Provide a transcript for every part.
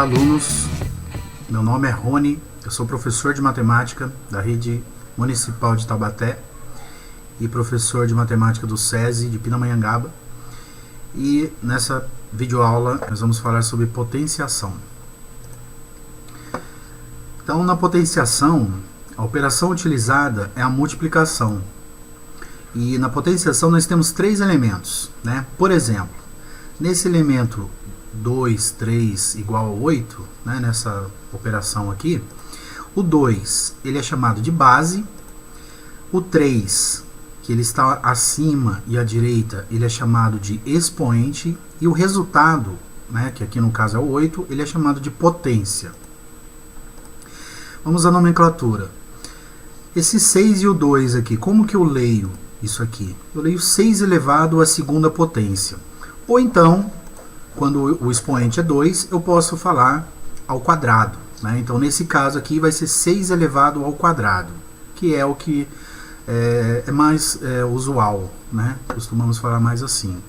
alunos, meu nome é Rony, eu sou professor de matemática da Rede Municipal de Taubaté e professor de matemática do SESI de Pindamonhangaba, e nessa videoaula nós vamos falar sobre potenciação. Então, na potenciação, a operação utilizada é a multiplicação, e na potenciação nós temos três elementos, né? Por exemplo, nesse elemento 2, 3 igual a 8, né, nessa operação aqui, o 2 ele é chamado de base, o 3, que ele está acima e à direita, ele é chamado de expoente, e o resultado, né, que aqui no caso é o 8, ele é chamado de potência. Vamos à nomenclatura. Esse 6 e o 2 aqui, como que eu leio isso aqui? Eu leio 6 elevado à segunda potência. Ou então, quando o expoente é 2, eu posso falar ao quadrado, né? Então, nesse caso aqui, vai ser 6 elevado ao quadrado, que é o que é mais usual, né? Costumamos falar mais assim,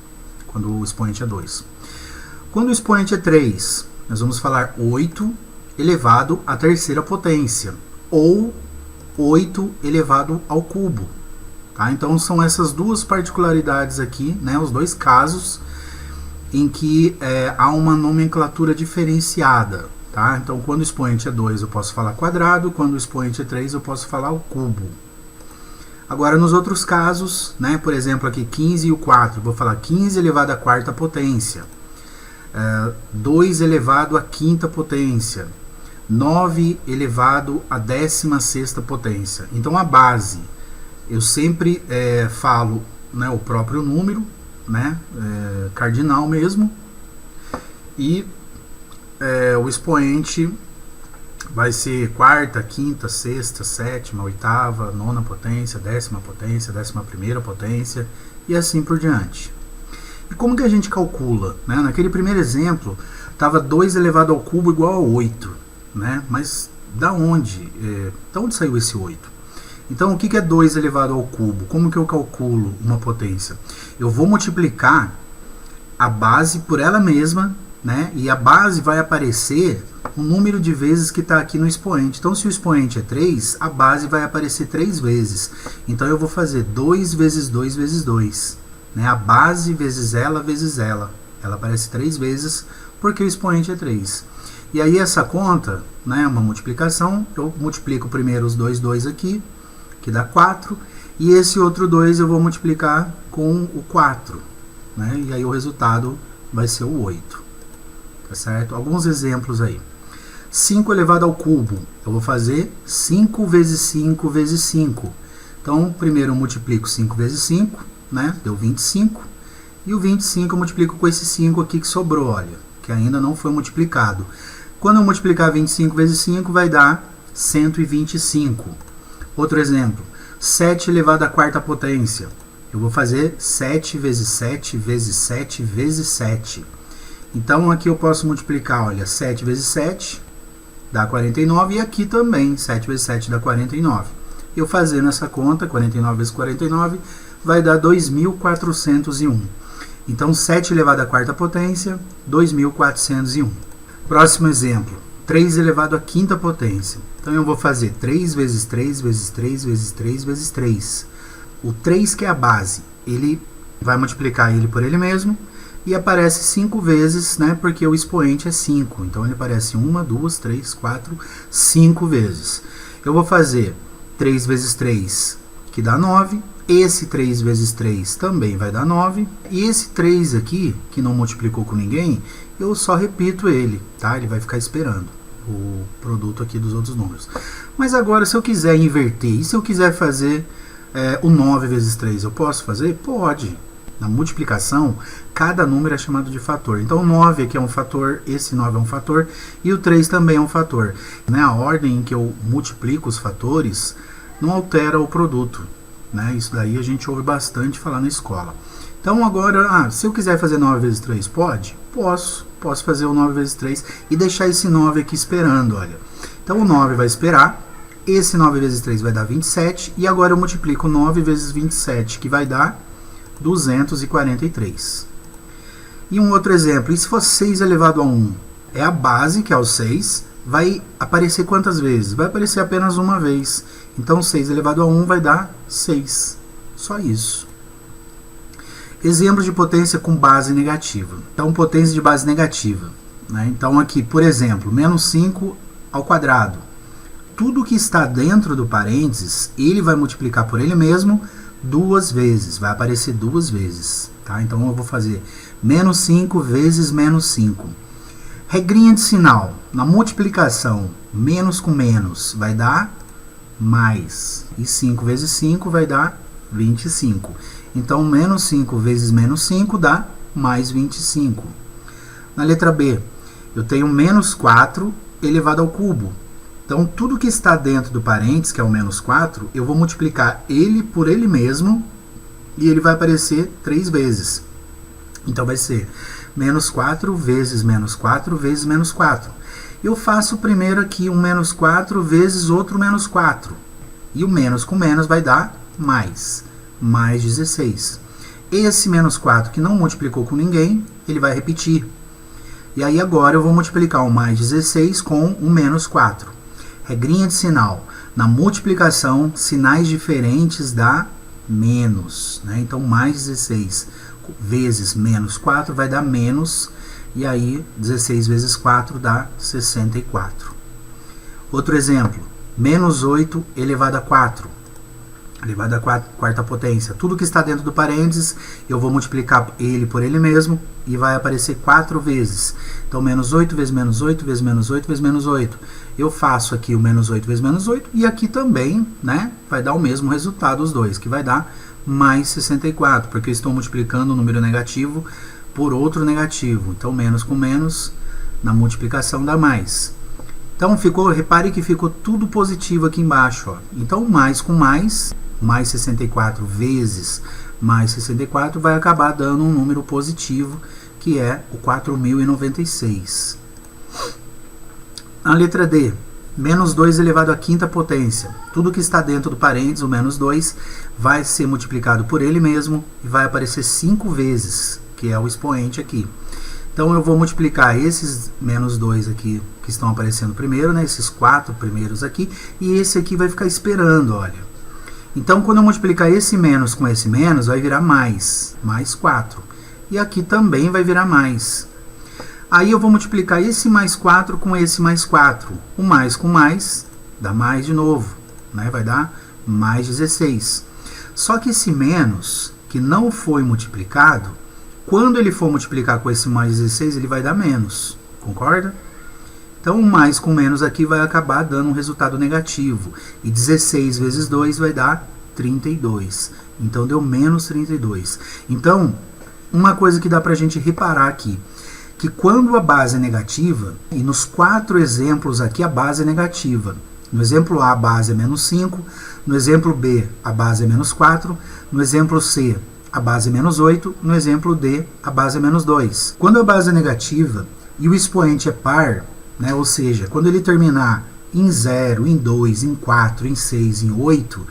quando o expoente é 2. Quando o expoente é 3, nós vamos falar 8 elevado à terceira potência, ou 8 elevado ao cubo. Tá? Então, são essas duas particularidades aqui, né? Os dois casos em que há uma nomenclatura diferenciada, tá? Então, quando o expoente é 2, eu posso falar quadrado, quando o expoente é 3, eu posso falar o cubo. Agora, nos outros casos, né, por exemplo, aqui 15 e o 4, eu vou falar 15 elevado à quarta potência, 2 elevado à quinta potência, 9 elevado à 16ª potência. Então, a base, eu sempre falo, né, o próprio número, né, cardinal mesmo, e o expoente vai ser quarta, quinta, sexta, sétima, oitava, nona potência, 10ª potência, 11ª potência e assim por diante. E como que a gente calcula, né? Naquele primeiro exemplo estava 2 elevado ao cubo igual a 8, né? Mas da onde saiu esse 8? Então, o que é 2 elevado ao cubo? Como que eu calculo uma potência? Eu vou multiplicar a base por ela mesma, né? E a base vai aparecer o número de vezes que está aqui no expoente. Então, se o expoente é 3, a base vai aparecer 3 vezes. Então, eu vou fazer 2 vezes 2 vezes 2. Né? A base vezes ela vezes ela. Ela aparece 3 vezes porque o expoente é 3. E aí, essa conta, né, uma multiplicação, eu multiplico primeiro os dois aqui, que dá 4, e esse outro 2 eu vou multiplicar com o 4, né? E aí o resultado vai ser o 8, tá certo? Alguns exemplos aí. 5 elevado ao cubo, eu vou fazer 5 vezes 5 vezes 5. Então, primeiro eu multiplico 5 vezes 5, né? Deu 25, e o 25 eu multiplico com esse 5 aqui que sobrou, olha, que ainda não foi multiplicado. Quando eu multiplicar 25 vezes 5, vai dar 125. Outro exemplo, 7 elevado à quarta potência. Eu vou fazer 7 vezes 7 vezes 7 vezes 7. Então, aqui eu posso multiplicar, olha, 7 vezes 7 dá 49, e aqui também, 7 vezes 7 dá 49. Eu fazendo essa conta, 49 vezes 49, vai dar 2.401. Então, 7 elevado à quarta potência, 2.401. Próximo exemplo, 3 elevado à quinta potência. Então, eu vou fazer 3 vezes 3 vezes 3 vezes 3 vezes 3. O 3, que é a base, ele vai multiplicar ele por ele mesmo, e aparece 5 vezes, né, porque o expoente é 5. Então, ele aparece 1, 2, 3, 4, 5 vezes. Eu vou fazer 3 vezes 3, que dá 9. Esse 3 vezes 3 também vai dar 9. E esse 3 aqui, que não multiplicou com ninguém, eu só repito ele, tá? Ele vai ficar esperando o produto aqui dos outros números. Mas agora, se eu quiser inverter, e se eu quiser fazer o 9 vezes 3, eu posso fazer? Pode. Na multiplicação, cada número é chamado de fator. Então, o 9 aqui é um fator, esse 9 é um fator, e o 3 também é um fator. Né? A ordem em que eu multiplico os fatores não altera o produto. Né? Isso daí a gente ouve bastante falar na escola. Então, agora, se eu quiser fazer 9 vezes 3, pode? Posso fazer o 9 vezes 3 e deixar esse 9 aqui esperando, olha. Então, o 9 vai esperar, esse 9 vezes 3 vai dar 27, e agora eu multiplico 9 vezes 27, que vai dar 243. E um outro exemplo, e se fosse 6 elevado a 1? é a base, que é o 6, vai aparecer quantas vezes? Vai aparecer apenas uma vez. Então 6 elevado a 1 vai dar 6. Só isso. Exemplos de potência com base negativa. Então, potência de base negativa, né? Então aqui, por exemplo, menos 5 ao quadrado. Tudo que está dentro do parênteses, ele vai multiplicar por ele mesmo duas vezes. Vai aparecer duas vezes. Tá? Então eu vou fazer menos 5 vezes menos 5. Regrinha de sinal. Na multiplicação, menos com menos vai dar mais. E 5 vezes 5 vai dar 25. Então, menos 5 vezes menos 5 dá mais 25. Na letra B, eu tenho menos 4 elevado ao cubo. Então, tudo que está dentro do parênteses, que é o menos 4, eu vou multiplicar ele por ele mesmo e ele vai aparecer 3 vezes. Então, vai ser menos 4 vezes menos 4 vezes menos 4. Eu faço primeiro aqui um menos 4 vezes outro menos 4. E o menos com menos vai dar mais 16. Esse menos 4 que não multiplicou com ninguém, ele vai repetir. E aí agora eu vou multiplicar o mais 16 com o menos 4. Regrinha de sinal. Na multiplicação, sinais diferentes dá menos. Né? Então, mais 16 vezes menos 4 vai dar menos. E aí, 16 vezes 4 dá 64. Outro exemplo. Menos 8 elevado a 4. Elevado à quarta potência. Tudo que está dentro do parênteses, eu vou multiplicar ele por ele mesmo e vai aparecer 4 vezes. Então, menos 8 vezes menos 8 vezes menos 8 vezes menos 8. Eu faço aqui o menos 8 vezes menos 8 e aqui também, né, vai dar o mesmo resultado os dois, que vai dar mais 64, porque eu estou multiplicando um número negativo por outro negativo. Então, menos com menos, na multiplicação dá mais. Então, repare que ficou tudo positivo aqui embaixo. Ó. Então, mais com mais 64 vezes mais 64 vai acabar dando um número positivo, que é o 4096. Na letra D, menos 2 elevado à quinta potência. Tudo que está dentro do parênteses, o menos 2, vai ser multiplicado por ele mesmo e vai aparecer 5 vezes, que é o expoente aqui. Então, eu vou multiplicar esses menos 2 aqui, que estão aparecendo primeiro, né, esses 4 primeiros aqui, e esse aqui vai ficar esperando, olha. Então, quando eu multiplicar esse menos com esse menos, vai virar mais 4. E aqui também vai virar mais. Aí eu vou multiplicar esse mais 4 com esse mais 4. O mais com mais dá mais de novo, né, vai dar mais 16. Só que esse menos, que não foi multiplicado, quando ele for multiplicar com esse mais 16, ele vai dar menos. Concorda? Então, o mais com menos aqui vai acabar dando um resultado negativo. E 16 vezes 2 vai dar 32. Então, deu menos 32. Então, uma coisa que dá para a gente reparar aqui, que quando a base é negativa, e nos 4 exemplos aqui a base é negativa. No exemplo A, a base é menos 5. No exemplo B, a base é menos 4. No exemplo C, a base é menos 8. No exemplo D, a base é menos 2. Quando a base é negativa e o expoente é par, né, ou seja, quando ele terminar em 0, em 2, em 4, em 6, em 8,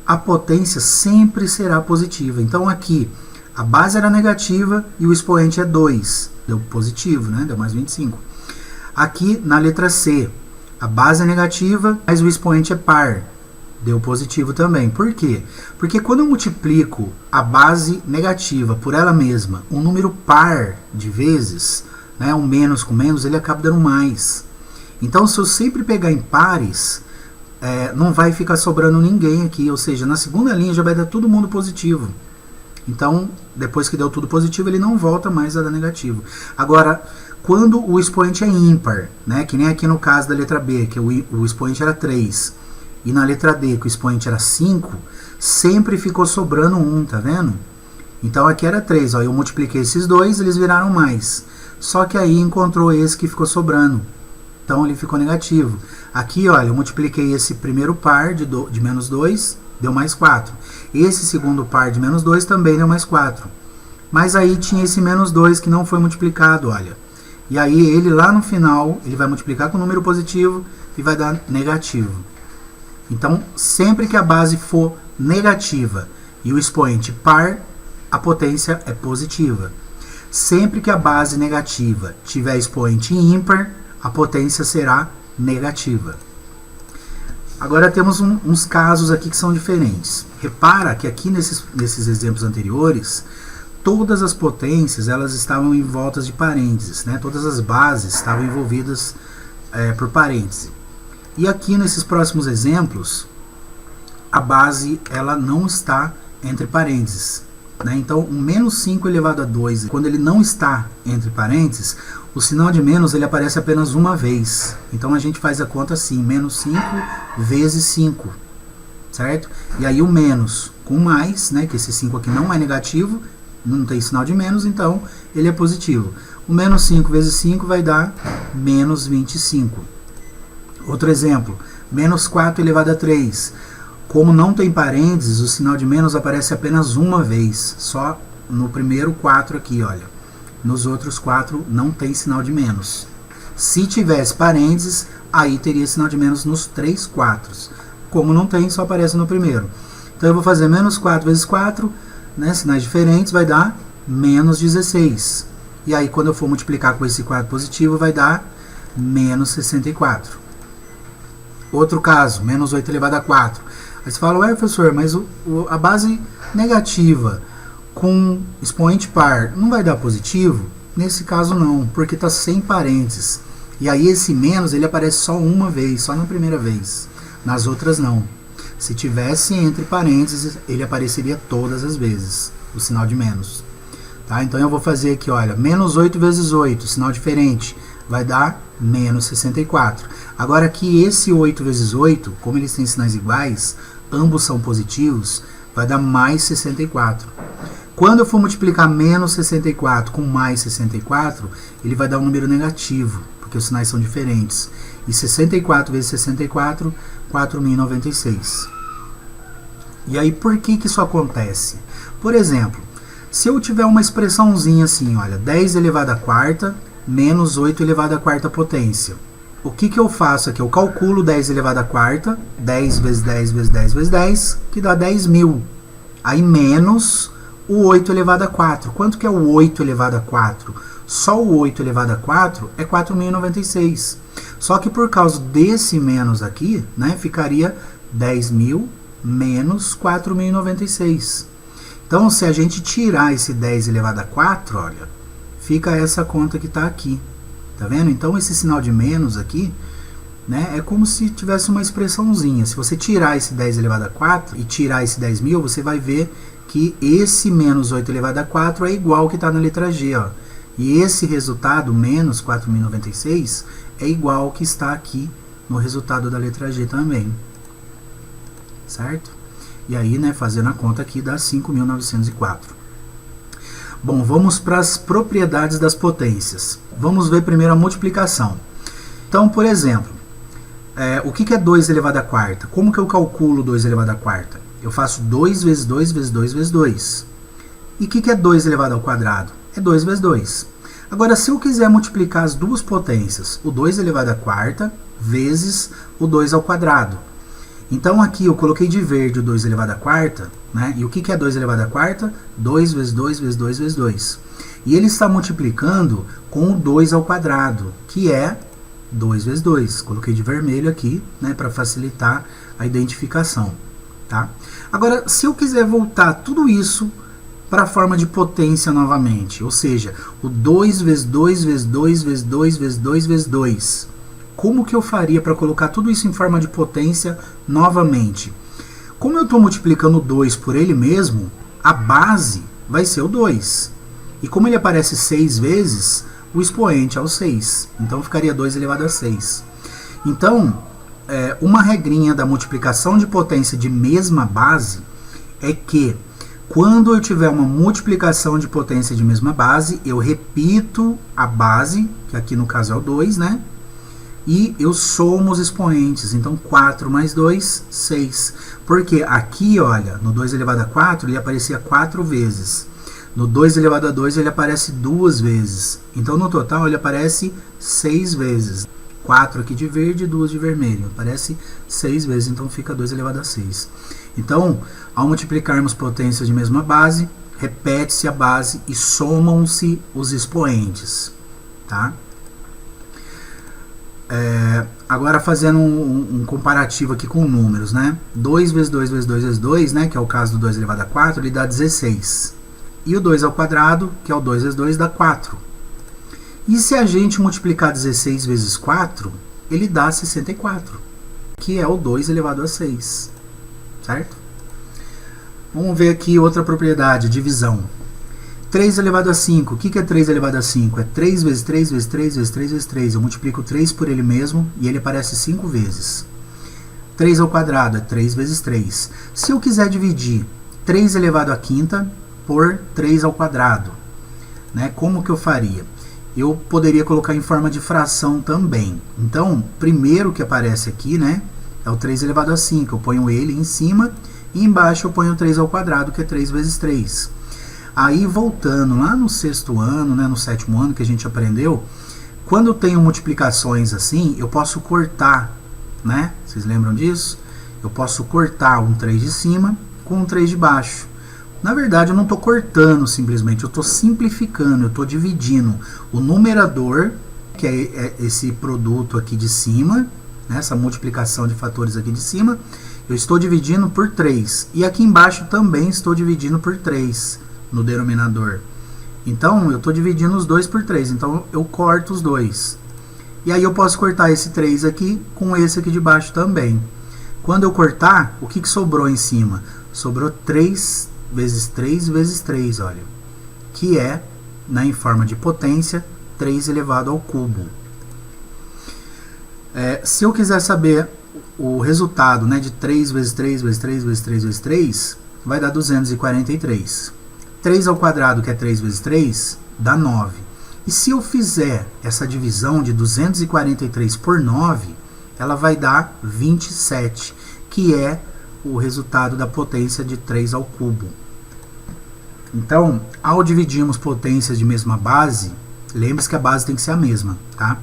a potência sempre será positiva. Então aqui a base era negativa e o expoente é 2. Deu positivo, né? Deu mais 25. Aqui na letra C, a base é negativa, mas o expoente é par. Deu positivo também. Por quê? Porque quando eu multiplico a base negativa por ela mesma, um número par de vezes, né, um menos com menos, ele acaba dando mais. Então, se eu sempre pegar em pares, não vai ficar sobrando ninguém aqui. Ou seja, na segunda linha já vai dar todo mundo positivo. Então, depois que deu tudo positivo, ele não volta mais a dar negativo. Agora, quando o expoente é ímpar, né, que nem aqui no caso da letra B, que o expoente era 3, e na letra D, que o expoente era 5, sempre ficou sobrando 1, tá vendo? Então, aqui era 3, ó, eu multipliquei esses dois, eles viraram mais. Só que aí encontrou esse que ficou sobrando. Então, ele ficou negativo. Aqui, olha, eu multipliquei esse primeiro par de menos 2, deu mais 4. Esse segundo par de menos 2 também deu mais 4. Mas aí tinha esse menos 2 que não foi multiplicado, olha. E aí, ele lá no final, ele vai multiplicar com um número positivo e vai dar negativo. Então, sempre que a base for negativa e o expoente par, a potência é positiva. Sempre que a base negativa tiver expoente ímpar, a potência será negativa. Agora temos uns casos aqui que são diferentes. Repara que aqui nesses exemplos anteriores, todas as potências elas estavam em voltas de parênteses, né? Todas as bases estavam envolvidas por parêntese. E aqui nesses próximos exemplos, a base ela não está entre parênteses, né? Então, o menos 5 elevado a 2, quando ele não está entre parênteses, o sinal de menos ele aparece apenas uma vez. Então, a gente faz a conta assim, menos 5 vezes 5, certo? E aí o menos com mais, né, que esse 5 aqui não é negativo, não tem sinal de menos, então ele é positivo. O menos 5 vezes 5 vai dar menos 25. Outro exemplo, menos 4 elevado a 3. Como não tem parênteses, o sinal de menos aparece apenas uma vez, só no primeiro 4 aqui, olha. Nos outros 4 não tem sinal de menos. Se tivesse parênteses, aí teria sinal de menos nos 3 quatros. Como não tem, só aparece no primeiro. Então eu vou fazer menos 4 vezes 4, né, sinais diferentes, vai dar menos 16. E aí quando eu for multiplicar com esse 4 positivo, vai dar menos 64. Outro caso, menos 8 elevado a 4. Aí você fala, ué, professor, mas a base negativa com expoente par não vai dar positivo? Nesse caso não, porque está sem parênteses. E aí esse menos ele aparece só uma vez, só na primeira vez. Nas outras não. Se tivesse entre parênteses, ele apareceria todas as vezes, o sinal de menos. Tá? Então eu vou fazer aqui, olha, menos 8 vezes 8, sinal diferente, vai dar menos 64. Agora aqui esse 8 vezes 8, como eles têm sinais iguais, ambos são positivos, vai dar mais 64. Quando eu for multiplicar menos 64 com mais 64, ele vai dar um número negativo, porque os sinais são diferentes. E 64 vezes 64, 4.096. E aí, por que isso acontece? Por exemplo, se eu tiver uma expressãozinha assim, olha, 10 elevado à quarta menos 8 elevado à quarta potência. O que eu faço aqui? Eu calculo 10 elevado à quarta, 10 vezes 10 vezes 10 vezes 10, que dá 10.000. Aí menos o 8 elevado a 4. Quanto que é o 8 elevado a 4? Só o 8 elevado a 4 é 4.096. Só que por causa desse menos aqui, né, ficaria 10.000 menos 4.096. Então, se a gente tirar esse 10 elevado a 4, olha, fica essa conta que está aqui. Tá vendo? Então, esse sinal de menos aqui, né, é como se tivesse uma expressãozinha. Se você tirar esse 10 elevado a 4 e tirar esse 10.000, você vai ver que esse menos 8 elevado a 4 é igual ao que está na letra G. Ó. E esse resultado, menos 4.096, é igual ao que está aqui no resultado da letra G também. Certo? E aí, né, fazendo a conta aqui, dá 5.904. Bom, vamos para as propriedades das potências. Vamos ver primeiro a multiplicação. Então, por exemplo, o que é 2 elevado à quarta? Como que eu calculo 2 elevado à quarta? Eu faço 2 vezes 2 vezes 2 vezes 2. E o que é 2 elevado ao quadrado? É 2 vezes 2. Agora, se eu quiser multiplicar as duas potências, o 2 elevado à quarta vezes o 2 ao quadrado. Então, aqui eu coloquei de verde o 2 elevado à quarta, né? E o que é 2 elevado à quarta? 2 vezes 2 vezes 2 vezes 2. E ele está multiplicando com o 2 ao quadrado, que é 2 vezes 2. Coloquei de vermelho aqui, né, para facilitar a identificação. Tá? Agora, se eu quiser voltar tudo isso para a forma de potência novamente, ou seja, o 2 vezes 2 vezes 2 vezes 2 vezes 2 vezes 2, como que eu faria para colocar tudo isso em forma de potência novamente? Como eu estou multiplicando o 2 por ele mesmo, a base vai ser o 2. E como ele aparece 6 vezes, o expoente é o 6. Então ficaria 2 elevado a 6. Então, uma regrinha da multiplicação de potência de mesma base é que quando eu tiver uma multiplicação de potência de mesma base, eu repito a base, que aqui no caso é o 2, né? E eu somo os expoentes. Então, 4 mais 2, 6. Porque aqui, olha, no 2 elevado a 4, ele aparecia 4 vezes. No 2 elevado a 2, ele aparece 2 vezes. Então, no total, ele aparece 6 vezes. 4 aqui de verde e 2 de vermelho. Aparece 6 vezes, então fica 2 elevado a 6. Então, ao multiplicarmos potências de mesma base, repete-se a base e somam-se os expoentes, tá? Agora fazendo um comparativo aqui com números, né? 2 vezes 2 vezes 2 vezes 2, né? Que é o caso do 2 elevado a 4, ele dá 16. E o 2 ao quadrado, que é o 2 vezes 2, dá 4. E se a gente multiplicar 16 vezes 4, ele dá 64, que é o 2 elevado a 6, certo? Vamos ver aqui outra propriedade, divisão. 3 elevado a 5, o que é 3 elevado a 5? É 3 vezes 3 vezes 3 vezes 3 vezes 3. Eu multiplico 3 por ele mesmo e ele aparece 5 vezes. 3 ao quadrado é 3 vezes 3. Se eu quiser dividir 3 elevado a quinta por 3 ao quadrado, né, como que eu faria? Eu poderia colocar em forma de fração também. Então, primeiro que aparece aqui, né, é o 3 elevado a 5. Eu ponho ele em cima e embaixo eu ponho 3 ao quadrado, que é 3 vezes 3. Aí, voltando lá no 6º ano, né, no 7º ano que a gente aprendeu, quando eu tenho multiplicações assim, eu posso cortar, né? Vocês lembram disso? Eu posso cortar um 3 de cima com um 3 de baixo. Na verdade, eu não estou cortando simplesmente, eu estou simplificando, eu estou dividindo o numerador, que é esse produto aqui de cima, né, essa multiplicação de fatores aqui de cima, eu estou dividindo por 3. E aqui embaixo também estou dividindo por 3. No denominador. Então, eu estou dividindo os 2 por 3. Então, eu corto os 2. E aí eu posso cortar esse 3 aqui com esse aqui de baixo também. Quando eu cortar, o que sobrou em cima? Sobrou 3 vezes 3 vezes 3, olha. Que é, né, em forma de potência, 3 elevado ao cubo. Se eu quiser saber o resultado, né, de 3 vezes 3 vezes 3 vezes 3 vezes 3, vai dar 243. 3 ao quadrado, que é 3 vezes 3, dá 9. E se eu fizer essa divisão de 243 por 9, ela vai dar 27, que é o resultado da potência de 3 ao cubo. Então, ao dividirmos potências de mesma base, lembre-se que a base tem que ser a mesma, tá?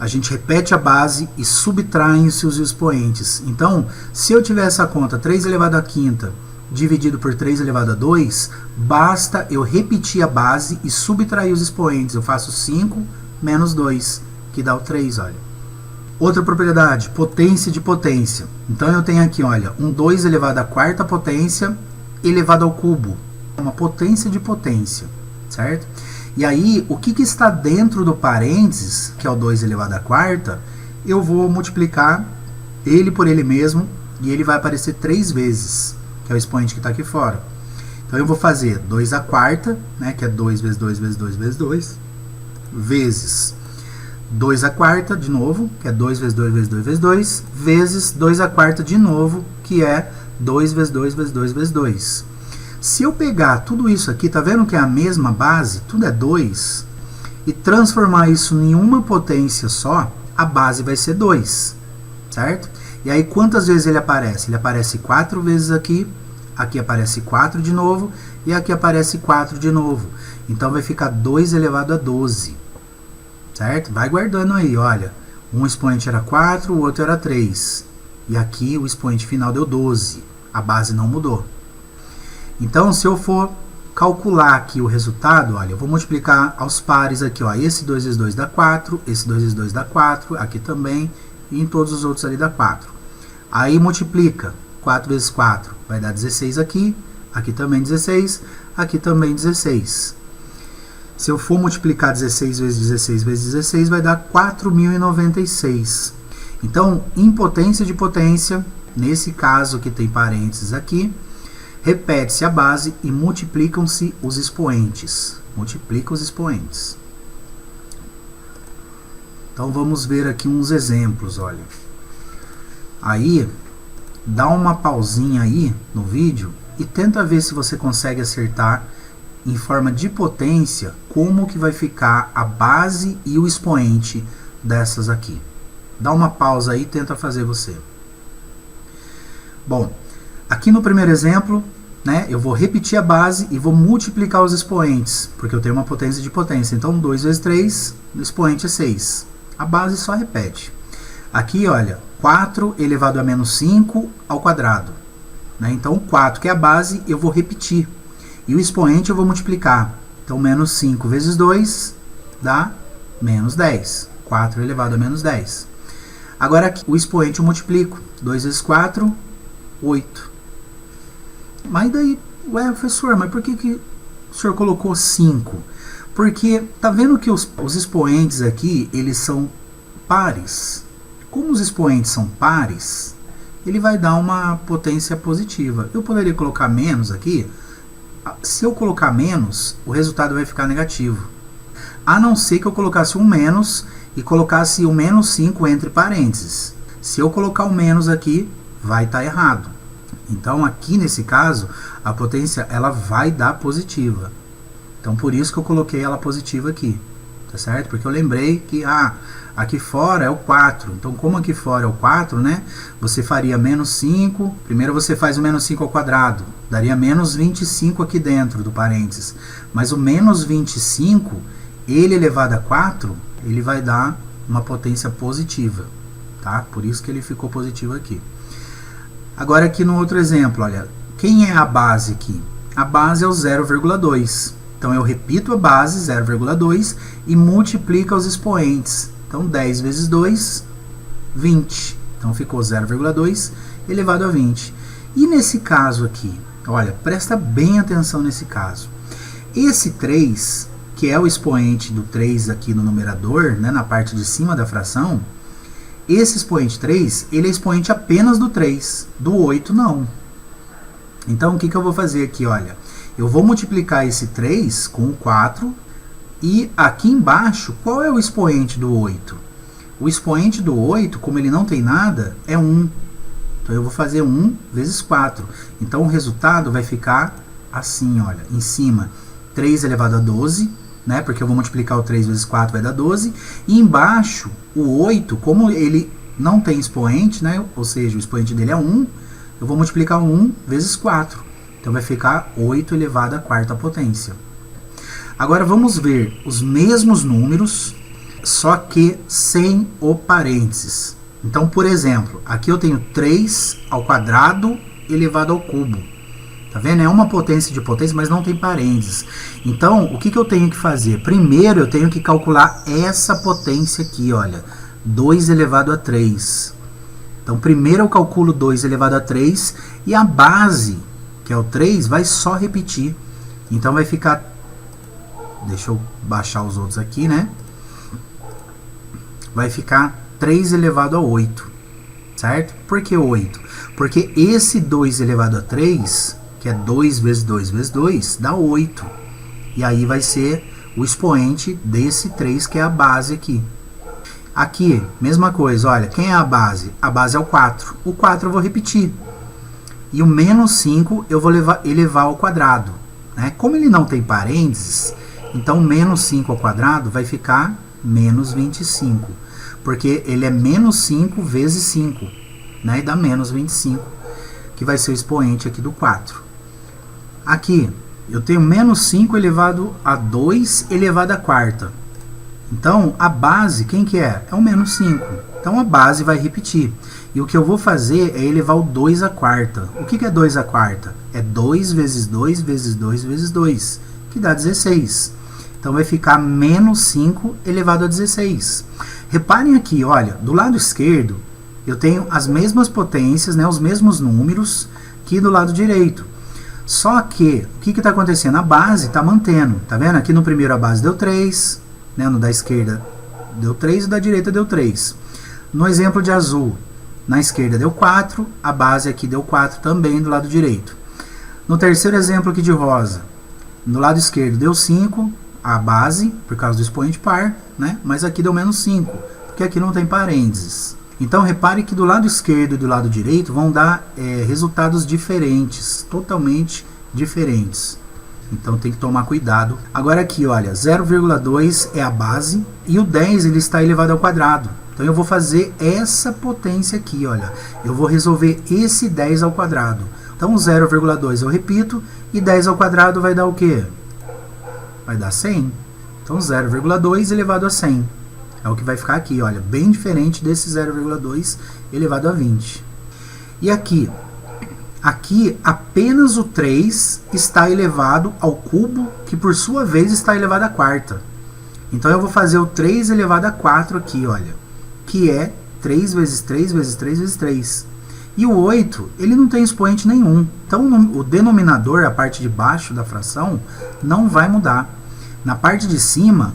A gente repete a base e subtraem-se os expoentes. Então, se eu tiver essa conta 3 elevado a quinta dividido por 3 elevado a 2, basta eu repetir a base e subtrair os expoentes. Eu faço 5 menos 2, que dá o 3, olha. Outra propriedade, potência de potência. Então eu tenho aqui, olha, um 2 elevado à quarta potência elevado ao cubo. Uma potência de potência, certo? E aí, o que está dentro do parênteses, que é o 2 elevado à quarta, eu vou multiplicar ele por ele mesmo e ele vai aparecer 3 vezes, que é o expoente que está aqui fora. Então eu vou fazer 2 à quarta, né, que é 2 vezes 2 vezes 2 vezes 2, vezes 2 à quarta, de novo, que é 2 vezes 2 vezes 2 vezes 2, vezes 2 à quarta de novo, que é 2 vezes 2 vezes 2 vezes 2. Se eu pegar tudo isso aqui, tá vendo que é a mesma base, tudo é 2, e transformar isso em uma potência só, a base vai ser 2, certo? E aí quantas vezes ele aparece? Ele aparece 4 vezes aqui, aqui aparece 4 de novo, e aqui aparece 4 de novo. Então vai ficar 2 elevado a 12, certo? Vai guardando aí, olha, um expoente era 4, o outro era 3, e aqui o expoente final deu 12, a base não mudou. Então, se eu for calcular aqui o resultado, olha, eu vou multiplicar aos pares aqui, ó, esse 2 vezes 2 dá 4, esse 2 vezes 2 dá 4, aqui também, e em todos os outros ali dá 4. Aí multiplica, 4 vezes 4 vai dar 16 aqui, aqui também 16, aqui também 16. Se eu for multiplicar 16 vezes 16 vezes 16, vai dar 4.096. Então, em potência de potência, nesse caso que tem parênteses aqui, repete-se a base e multiplicam-se os expoentes. Multiplica os expoentes. Então vamos ver aqui uns exemplos, olha. Aí, dá uma pausinha aí no vídeo e tenta ver se você consegue acertar em forma de potência como que vai ficar a base e o expoente dessas aqui. Dá uma pausa aí e tenta fazer você. Bom, aqui no primeiro exemplo, né, eu vou repetir a base e vou multiplicar os expoentes, porque eu tenho uma potência de potência. Então, 2 vezes 3, o expoente é 6. A base só repete. Aqui, olha, 4 elevado a menos 5 ao quadrado. Né? Então, o 4, que é a base, eu vou repetir. E o expoente eu vou multiplicar. Então, menos 5 vezes 2 dá menos 10. 4 elevado a menos 10. Agora, aqui, o expoente eu multiplico. 2 vezes 4, 8. Mas daí, ué, professor, mas por que o senhor colocou 5? Porque, tá vendo que os expoentes aqui, eles são pares. Como os expoentes são pares, ele vai dar uma potência positiva. Eu poderia colocar menos aqui. Se eu colocar menos, o resultado vai ficar negativo. A não ser que eu colocasse um menos e colocasse o menos 5 entre parênteses. Se eu colocar o menos aqui, vai estar errado. Então, aqui nesse caso, a potência ela vai dar positiva. Então, por isso que eu coloquei ela positiva aqui. Tá certo? Porque eu lembrei que aqui fora é o 4. Então, como aqui fora é o 4, né? Você faria menos 5. Primeiro você faz o menos 5 ao quadrado. Daria menos 25 aqui dentro do parênteses. Mas o menos 25, ele elevado a 4, ele vai dar uma potência positiva. Tá? Por isso que ele ficou positivo aqui. Agora aqui no outro exemplo, olha. Quem é a base aqui? A base é o 0,2. Então, eu repito a base, 0,2, e multiplico os expoentes. Então, 10 vezes 2, 20. Então, ficou 0,2 elevado a 20. E nesse caso aqui, olha, presta bem atenção nesse caso. Esse 3, que é o expoente do 3 aqui no numerador, né, na parte de cima da fração, esse expoente 3, ele é expoente apenas do 3, do 8 não. Então, o que eu vou fazer aqui, olha? Eu vou multiplicar esse 3 com o 4 e aqui embaixo, qual é o expoente do 8? O expoente do 8, como ele não tem nada, é 1. Então, eu vou fazer 1 vezes 4. Então, o resultado vai ficar assim, olha, em cima, 3 elevado a 12, né? Porque eu vou multiplicar o 3 vezes 4, vai dar 12. E embaixo, o 8, como ele não tem expoente, né? Ou seja, o expoente dele é 1, eu vou multiplicar 1 vezes 4. Então, vai ficar 8 elevado à quarta potência. Agora, vamos ver os mesmos números, só que sem o parênteses. Então, por exemplo, aqui eu tenho 3 ao quadrado elevado ao cubo. Tá vendo? É uma potência de potência, mas não tem parênteses. Então, o que eu tenho que fazer? Primeiro, eu tenho que calcular essa potência aqui, olha. 2 elevado a 3. Então, primeiro eu calculo 2 elevado a 3 e a base, que é o 3, vai só repetir. Então, vai ficar... Deixa eu baixar os outros aqui, né? Vai ficar 3 elevado a 8, certo? Por que 8? Porque esse 2 elevado a 3, que é 2 vezes 2 vezes 2, dá 8. E aí vai ser o expoente desse 3, que é a base aqui. Aqui, mesma coisa, olha, quem é a base? A base é o 4. O 4 eu vou repetir. E o menos 5 eu vou elevar ao quadrado. Né? Como ele não tem parênteses, então menos 5 ao quadrado vai ficar menos 25. Porque ele é menos 5 vezes 5. Né? E dá menos 25, que vai ser o expoente aqui do 4. Aqui, eu tenho menos 5 elevado a 2 elevado à quarta. Então, a base, quem que é? É o menos 5. Então, a base vai repetir. E o que eu vou fazer é elevar o 2 à quarta. O que é 2 à quarta? É 2 vezes 2 vezes 2 vezes 2, que dá 16. Então, vai ficar menos 5 elevado a 16. Reparem aqui, olha, do lado esquerdo, eu tenho as mesmas potências, né, os mesmos números que do lado direito. Só que, o que está acontecendo? A base está mantendo. Tá vendo? Aqui no primeiro a base deu 3, né, no da esquerda deu 3 e da direita deu 3. No exemplo de azul, na esquerda deu 4, a base aqui deu 4 também do lado direito. No terceiro exemplo aqui de rosa, no lado esquerdo deu 5, a base, por causa do expoente par, né, mas aqui deu menos 5, porque aqui não tem parênteses. Então, repare que do lado esquerdo e do lado direito vão dar resultados diferentes, totalmente diferentes. Então, tem que tomar cuidado. Agora aqui, olha, 0,2 é a base e o 10 ele está elevado ao quadrado. Então, eu vou fazer essa potência aqui, olha. Eu vou resolver esse 10 ao quadrado. Então, 0,2 eu repito e 10 ao quadrado vai dar o quê? Vai dar 100. Então, 0,2 elevado a 100. É o que vai ficar aqui, olha, bem diferente desse 0,2 elevado a 20. E aqui Aqui, apenas o 3 está elevado ao cubo, que por sua vez está elevado à quarta. Então, eu vou fazer o 3 elevado a 4 aqui, olha, que é 3 vezes 3 vezes 3 vezes 3. E o 8, ele não tem expoente nenhum. Então, o denominador, a parte de baixo da fração, não vai mudar. Na parte de cima,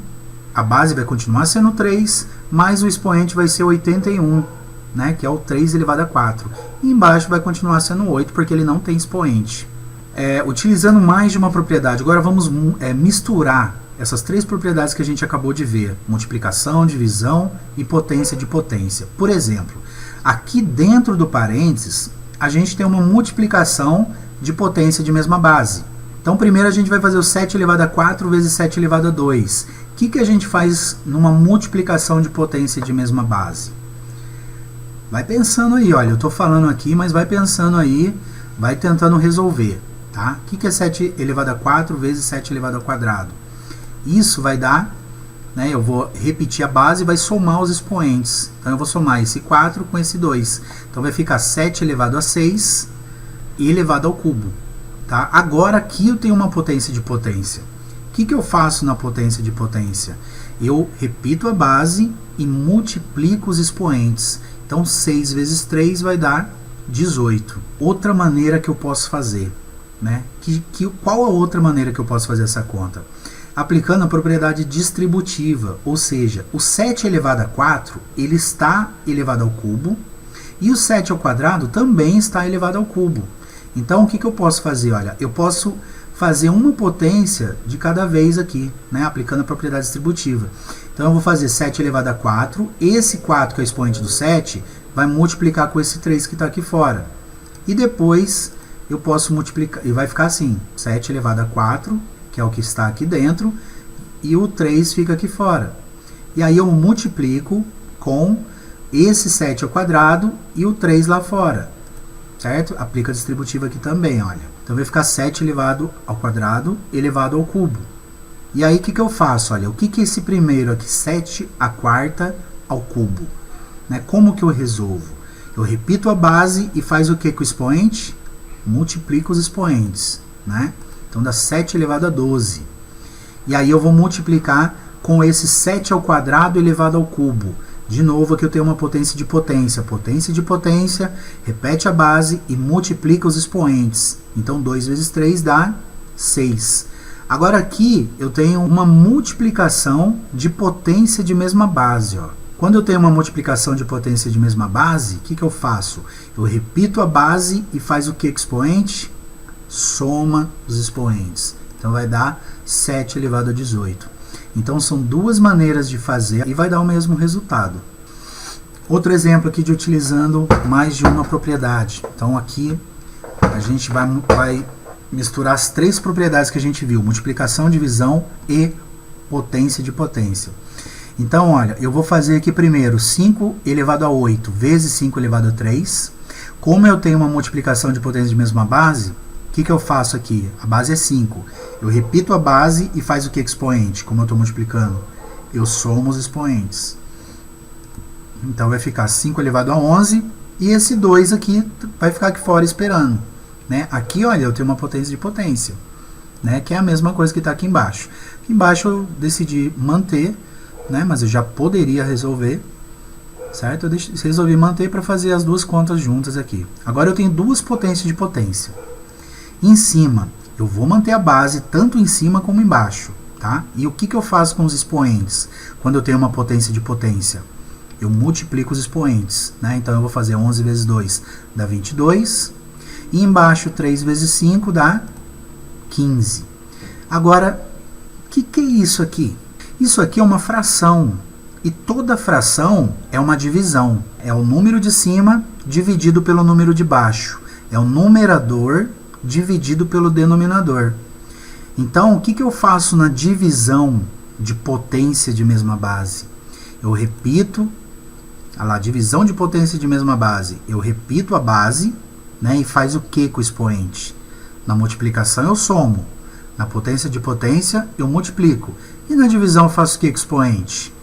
a base vai continuar sendo 3, mas o expoente vai ser 81, né, que é o 3 elevado a 4. E embaixo vai continuar sendo 8, porque ele não tem expoente. Utilizando mais de uma propriedade, agora vamos misturar essas três propriedades que a gente acabou de ver: multiplicação, divisão e potência de potência. Por exemplo, aqui dentro do parênteses, a gente tem uma multiplicação de potência de mesma base. Então, primeiro a gente vai fazer o 7 elevado a 4 vezes 7 elevado a 2. O que a gente faz numa multiplicação de potência de mesma base? Vai pensando aí, olha, eu estou falando aqui, mas vai pensando aí, vai tentando resolver, tá? O que é 7 elevado a 4 vezes 7 elevado ao quadrado? Isso vai dar, né, eu vou repetir a base e vai somar os expoentes. Então, eu vou somar esse 4 com esse 2. Então, vai ficar 7 elevado a 6 elevado ao cubo. Tá? Agora, aqui eu tenho uma potência de potência. O que eu faço na potência de potência? Eu repito a base e multiplico os expoentes. Então, 6 vezes 3 vai dar 18. Outra maneira que eu posso fazer, né? Qual a outra maneira que eu posso fazer essa conta? Aplicando a propriedade distributiva, ou seja, o 7 elevado a 4, ele está elevado ao cubo, e o 7 ao quadrado também está elevado ao cubo. Então, o que eu posso fazer? Olha, eu posso fazer uma potência de cada vez aqui, né, aplicando a propriedade distributiva. Então, eu vou fazer 7 elevado a 4, esse 4, que é o expoente do 7, vai multiplicar com esse 3 que está aqui fora. E depois, eu posso multiplicar, e vai ficar assim, 7 elevado a 4, que é o que está aqui dentro, e o 3 fica aqui fora. E aí eu multiplico com esse 7 ao quadrado e o 3 lá fora, certo? Aplica a distributiva aqui também, olha. Então vai ficar 7 elevado ao quadrado elevado ao cubo. E aí o que eu faço? Olha, o que é esse primeiro aqui? 7 à quarta ao cubo. Né? Como que eu resolvo? Eu repito a base e faz o que com o expoente? Multiplico os expoentes, né? Então dá 7 elevado a 12. E aí eu vou multiplicar com esse 7 ao quadrado elevado ao cubo. De novo, aqui eu tenho uma potência de potência. Potência de potência, repete a base e multiplica os expoentes. Então 2 vezes 3 dá 6. Agora aqui eu tenho uma multiplicação de potência de mesma base. Ó. Quando eu tenho uma multiplicação de potência de mesma base, o que eu faço? Eu repito a base e faz o que com o expoente? Soma os expoentes. Então vai dar 7 elevado a 18. Então são duas maneiras de fazer e vai dar o mesmo resultado. Outro exemplo aqui de utilizando mais de uma propriedade. Então aqui a gente vai misturar as três propriedades que a gente viu: multiplicação, divisão e potência de potência. Então, olha, eu vou fazer aqui primeiro 5 elevado a 8 vezes 5 elevado a 3. Como eu tenho uma multiplicação de potência de mesma base, o que eu faço aqui? A base é 5. Eu repito a base e faz o que expoente? Como eu estou multiplicando? Eu somo os expoentes. Então vai ficar 5 elevado a 11 e esse 2 aqui vai ficar aqui fora esperando. Né? Aqui, olha, eu tenho uma potência de potência, né? Que é a mesma coisa que está aqui embaixo. Aqui embaixo eu decidi manter, né? Mas eu já poderia resolver, certo? Eu resolvi manter para fazer as duas contas juntas aqui. Agora eu tenho duas potências de potência. Em cima, eu vou manter a base tanto em cima como embaixo, tá? E o que eu faço com os expoentes quando eu tenho uma potência de potência? Eu multiplico os expoentes, né? Então eu vou fazer 11 vezes 2 dá 22, e embaixo 3 vezes 5 dá 15. Agora, o que é isso aqui? Isso aqui é uma fração, e toda fração é uma divisão. É o número de cima dividido pelo número de baixo. É o numerador dividido pelo denominador. Então, o que eu faço na divisão de potência de mesma base? Eu repito, divisão de potência de mesma base, eu repito a base, né, e faz o que com o expoente? Na multiplicação eu somo, na potência de potência eu multiplico, e na divisão eu faço o que com o expoente?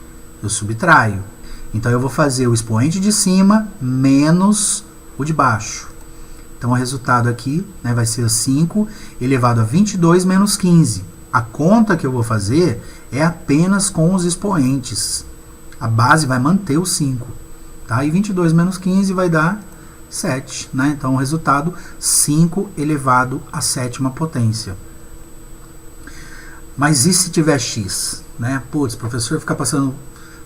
Eu subtraio. Então eu vou fazer o expoente de cima menos o de baixo. Então o resultado aqui, né, vai ser 5 elevado a 22 menos 15. A conta que eu vou fazer é apenas com os expoentes. A base vai manter o 5. Tá? E 22 menos 15 vai dar 7. Né? Então o resultado, 5 elevado à sétima potência. Mas e se tiver x? Né? Putz, professor fica passando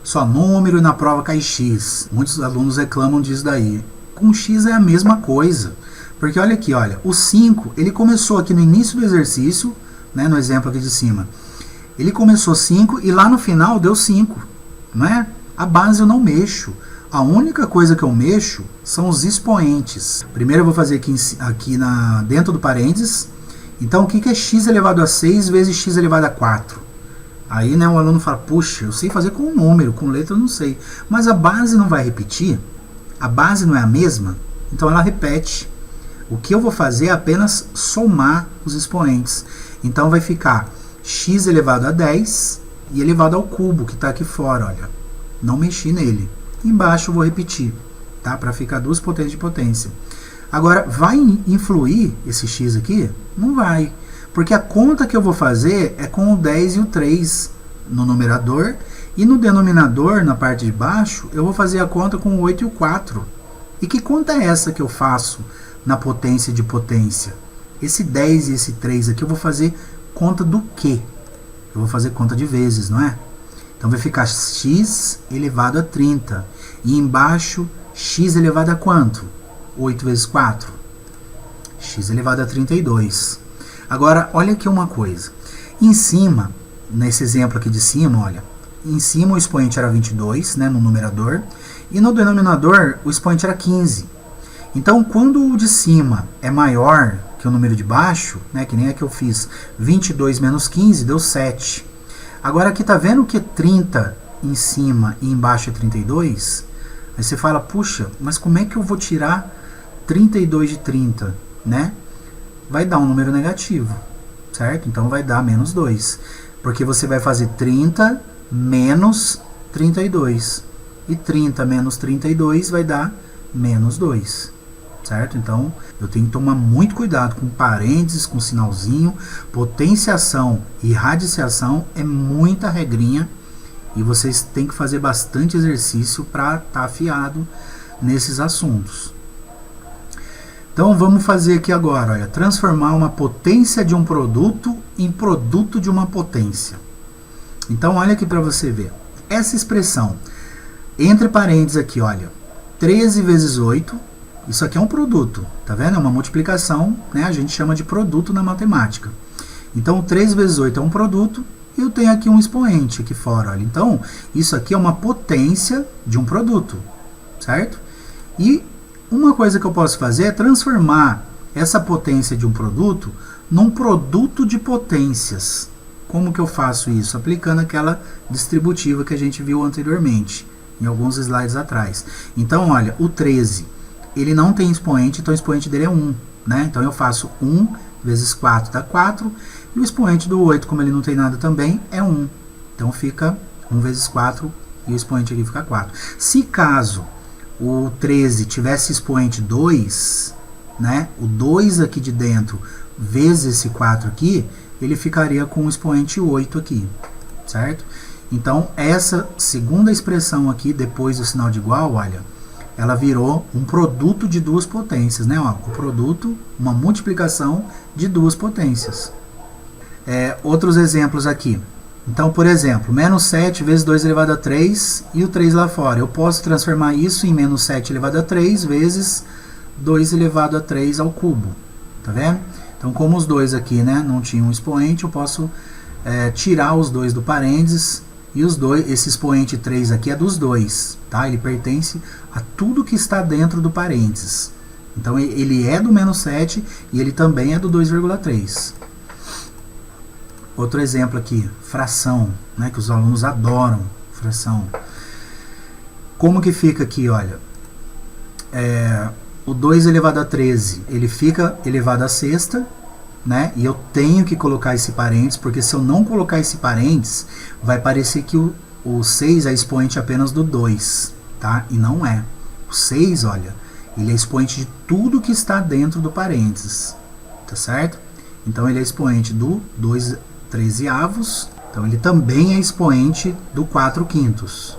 só número e na prova cai x. Muitos alunos reclamam disso daí. Com x é a mesma coisa. Porque olha aqui, olha, o 5, ele começou aqui no início do exercício, né, no exemplo aqui de cima. Ele começou 5 e lá no final deu 5. Né? A base eu não mexo. A única coisa que eu mexo são os expoentes. Primeiro eu vou fazer aqui dentro do parênteses. Então o que é x elevado a 6 vezes x elevado a 4? Aí, né, o aluno fala, puxa, eu sei fazer com número, com letra eu não sei. Mas a base não vai repetir? A base não é a mesma? Então ela repete. O que eu vou fazer é apenas somar os expoentes. Então vai ficar x elevado a 10 e elevado ao cubo, que está aqui fora, olha. Não mexi nele. Embaixo eu vou repetir, tá? Para ficar duas potências de potência. Agora, vai influir esse x aqui? Não vai. Porque a conta que eu vou fazer é com o 10 e o 3 no numerador. E no denominador, na parte de baixo, eu vou fazer a conta com o 8 e o 4. E que conta é essa que eu faço na potência de potência? Esse 10 e esse 3 aqui eu vou fazer conta do quê? Eu vou fazer conta de vezes, não é? Então vai ficar x elevado a 30. E embaixo, x elevado a quanto? 8 vezes 4. X elevado a 32. Agora, olha aqui uma coisa. Em cima, nesse exemplo aqui de cima, olha. Em cima o expoente era 22, né, no numerador. E no denominador, o expoente era 15. Então, quando o de cima é maior que o número de baixo, né, que nem aqui eu fiz, 22 menos 15, deu 7. Agora aqui tá vendo que 30 em cima e embaixo é 32? Aí você fala, puxa, mas como é que eu vou tirar 32 de 30, né? Vai dar um número negativo, certo? Então vai dar menos 2. Porque você vai fazer 30 menos 32. E 30 menos 32 vai dar menos 2. Certo? Então, eu tenho que tomar muito cuidado com parênteses, com sinalzinho. Potenciação e radiciação é muita regrinha. E vocês têm que fazer bastante exercício para estar afiado nesses assuntos. Então, vamos fazer aqui agora, olha, transformar uma potência de um produto em produto de uma potência. Então, olha aqui para você ver. Essa expressão, entre parênteses aqui, olha, 13 vezes 8, isso aqui é um produto, tá vendo? É uma multiplicação, né? A gente chama de produto na matemática. Então, 3 vezes 8 é um produto, e eu tenho aqui um expoente aqui fora, olha. Então, isso aqui é uma potência de um produto, certo? E uma coisa que eu posso fazer é transformar essa potência de um produto num produto de potências. Como que eu faço isso? Aplicando aquela distributiva que a gente viu anteriormente, em alguns slides atrás. Então, olha, o 13, ele não tem expoente, então o expoente dele é 1. Né? Então eu faço 1 vezes 4 dá 4, e o expoente do 8, como ele não tem nada também, é 1. Então fica 1 vezes 4, e o expoente aqui fica 4. Se caso o 13 tivesse expoente 2, né? O 2 aqui de dentro vezes esse 4 aqui, ele ficaria com o expoente 8 aqui, certo? Então, essa segunda expressão aqui, depois do sinal de igual, olha, ela virou um produto de duas potências, né? Ó, um produto, uma multiplicação de duas potências. Outros exemplos aqui. Então, por exemplo, menos 7 vezes 2 elevado a 3 e o 3 lá fora. Eu posso transformar isso em menos 7 elevado a 3 vezes 2 elevado a 3 ao cubo. Tá vendo? Então, como os dois aqui, né, não tinham expoente, eu posso tirar os dois do parênteses. E os dois, esse expoente 3 aqui é dos dois, tá? Ele pertence a tudo que está dentro do parênteses. Então, ele é do menos 7 e ele também é do 2,3. Outro exemplo aqui, fração, né? Que os alunos adoram fração. Como que fica aqui, olha? O 2 elevado a 13, ele fica elevado a sexta, né? E eu tenho que colocar esse parênteses, porque se eu não colocar esse parênteses, vai parecer que o 6 é expoente apenas do 2, tá? E não é. O 6, olha, Ele é expoente de tudo que está dentro do parênteses, tá certo? Então ele é expoente do 2/13, então ele também é expoente do 4/5.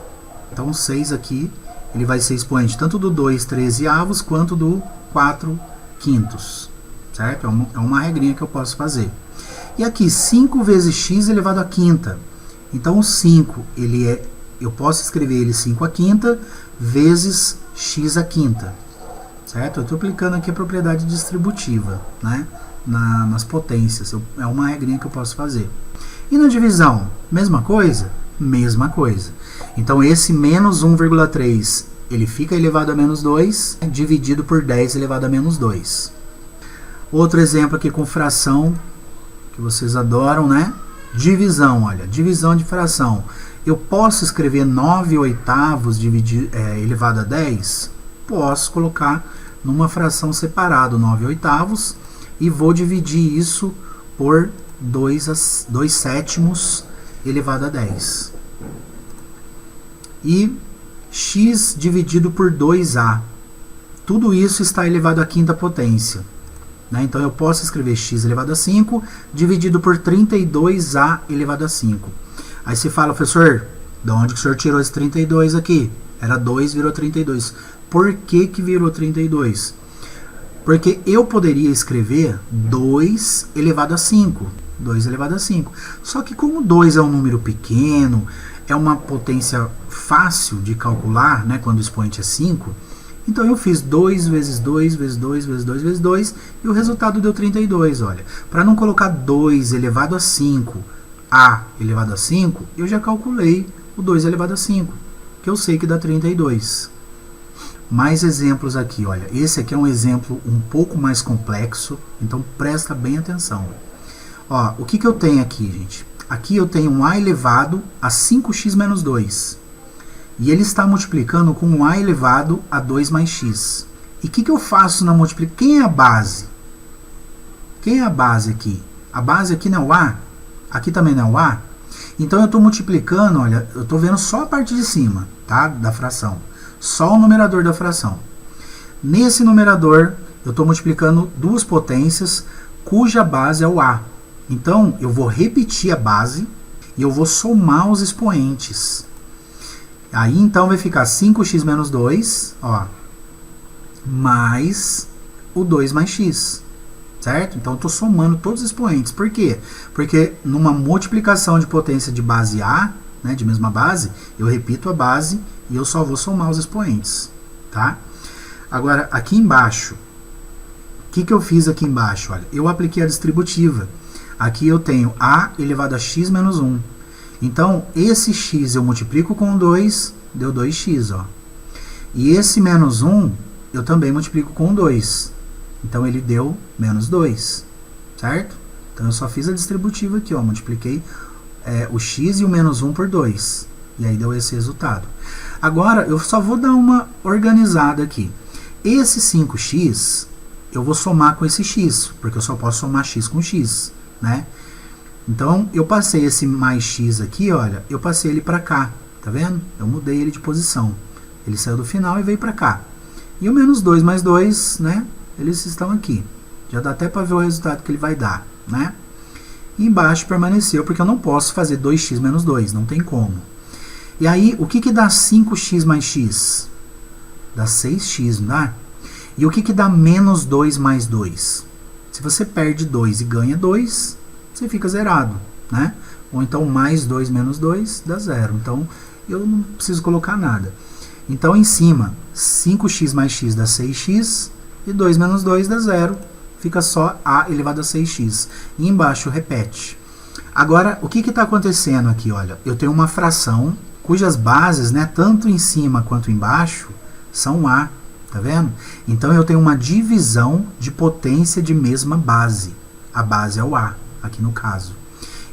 Então 6 aqui, ele vai ser expoente tanto do 2/13 quanto do 4/5, certo? É uma regrinha que eu posso fazer. E aqui, 5 vezes x elevado à quinta. Então o 5, eu posso escrever ele 5/5 vezes x à quinta, certo? Eu estou aplicando aqui a propriedade distributiva, né? Nas potências, é uma regrinha que eu posso fazer. E na divisão, mesma coisa? Mesma coisa. Então esse menos 1,3, ele fica elevado a menos 2, dividido por 10 elevado a menos 2. Outro exemplo aqui com fração, que vocês adoram, né? Divisão, olha, divisão de fração. Eu posso escrever 9/8 elevado a 10? Posso colocar numa fração separada 9/8 e vou dividir isso por 2/7 elevado a 10. E x dividido por 2a. Tudo isso está elevado à quinta potência. Né? Então eu posso escrever x elevado a 5 dividido por 32a elevado a 5. Aí você fala, professor, de onde que o senhor tirou esse 32 aqui? Era 2, virou 32. Por que que virou 32? Porque eu poderia escrever 2 elevado a 5. 2 elevado a 5. Só que como 2 é um número pequeno, é uma potência fácil de calcular, né, quando o expoente é 5, então eu fiz 2 vezes 2 vezes 2 vezes 2 vezes 2 e o resultado deu 32, olha. Para não colocar 2 elevado a 5, a elevado a 5, eu já calculei o 2 elevado a 5, que eu sei que dá 32. Mais exemplos aqui, olha. Esse aqui é um exemplo um pouco mais complexo, então presta bem atenção. Ó, o que eu tenho aqui, gente? Aqui eu tenho um a elevado a 5x menos 2. E ele está multiplicando com um a elevado a 2 mais x. E o que eu faço na multiplicação? Quem é a base? Quem é a base aqui? A base aqui não é o a? Aqui também não é o a? Então eu estou multiplicando, olha, eu estou vendo só a parte de cima, tá? Da fração. Só o numerador da fração. Nesse numerador, eu estou multiplicando duas potências cuja base é o a. Então, eu vou repetir a base e eu vou somar os expoentes. Aí, então, vai ficar 5x menos 2, ó, mais o 2 mais x, certo? Então, eu estou somando todos os expoentes. Por quê? Porque numa multiplicação de potência de base A, né, de mesma base, eu repito a base e eu só vou somar os expoentes, tá? Agora, aqui embaixo, o que eu fiz aqui embaixo? Olha, eu apliquei a distributiva. Aqui eu tenho a elevado a x menos 1. Então, esse x eu multiplico com 2, deu 2x, ó. E esse menos 1, eu também multiplico com 2. Então, ele deu menos 2, certo? Então, eu só fiz a distributiva aqui, ó. Multipliquei o x e o menos 1 por 2. E aí deu esse resultado. Agora, eu só vou dar uma organizada aqui. Esse 5x, eu vou somar com esse x, porque eu só posso somar x com x, né? Então, eu passei esse mais x aqui, olha, eu passei ele para cá, tá vendo? Eu mudei ele de posição. Ele saiu do final e veio para cá. E o menos 2 mais 2, né? Eles estão aqui. Já dá até para ver o resultado que ele vai dar, né? E embaixo permaneceu, porque eu não posso fazer 2x menos 2, não tem como. E aí, o que dá 5x mais x? Dá 6x, não dá? E o que dá menos 2 mais 2? Se você perde 2 e ganha 2, você fica zerado, né? Ou então mais 2 menos 2 dá 0. Então, eu não preciso colocar nada. Então, em cima, 5x mais x dá 6x e 2 menos 2 dá 0. Fica só a elevado a 6x. E embaixo repete. Agora, o que está acontecendo aqui? Olha, eu tenho uma fração cujas bases, né, tanto em cima quanto embaixo, são a. Tá vendo? Então, eu tenho uma divisão de potência de mesma base. A base é o a, aqui no caso.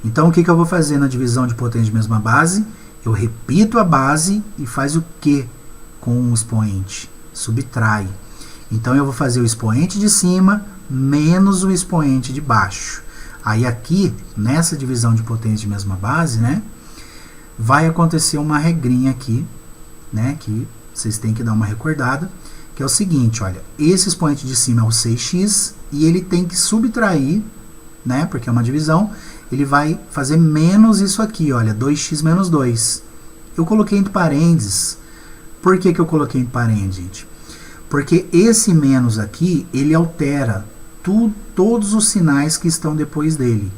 Então, o que eu vou fazer na divisão de potência de mesma base? Eu repito a base e faz o que com o expoente? Subtrai. Então, eu vou fazer o expoente de cima menos o expoente de baixo. Aí, aqui, nessa divisão de potência de mesma base, né, vai acontecer uma regrinha aqui, né, que vocês têm que dar uma recordada, que que é o seguinte, olha, esse expoente de cima é o 6x e ele tem que subtrair, né, porque é uma divisão, ele vai fazer menos isso aqui, olha, 2x menos 2. Eu coloquei entre parênteses. Por que eu coloquei entre parênteses, gente? Porque esse menos aqui, ele altera todos os sinais que estão depois dele.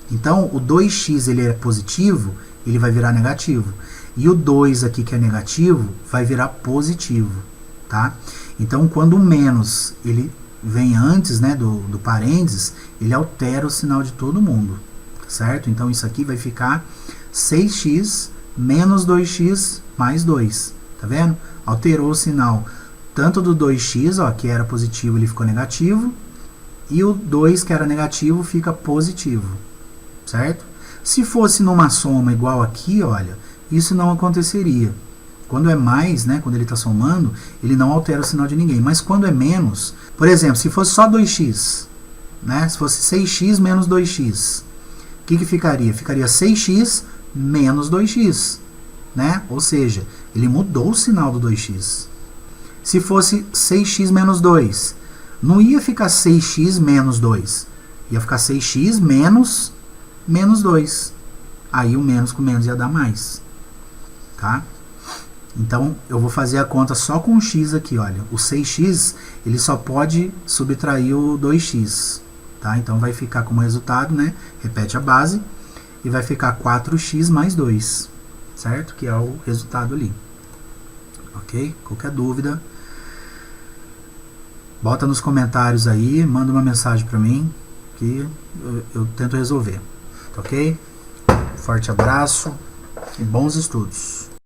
Então, o 2x ele é positivo, ele vai virar negativo. E o 2 aqui, que é negativo, vai virar positivo. Tá? Então, quando o menos ele vem antes, né, do parênteses, ele altera o sinal de todo mundo. Certo? Então, isso aqui vai ficar 6x menos 2x mais 2. Tá vendo? Alterou o sinal tanto do 2x, ó, que era positivo, ele ficou negativo, e o 2, que era negativo, fica positivo. Certo? Se fosse numa soma igual aqui, olha, isso não aconteceria. Quando é mais, né, quando ele está somando, ele não altera o sinal de ninguém. Mas quando é menos, por exemplo, se fosse só 2x, né, se fosse 6x menos 2x, o que ficaria? Ficaria 6x menos 2x. Né? Ou seja, ele mudou o sinal do 2x. Se fosse 6x menos 2, não ia ficar 6x menos 2. Ia ficar 6x menos 2. Aí o menos com menos ia dar mais. Tá? Então, eu vou fazer a conta só com o x aqui, olha. O 6x, ele só pode subtrair o 2x. Tá? Então, vai ficar como resultado, né? Repete a base. E vai ficar 4x mais 2. Certo? Que é o resultado ali. Ok? Qualquer dúvida, bota nos comentários aí, manda uma mensagem para mim, que eu tento resolver. Ok? Forte abraço e bons estudos.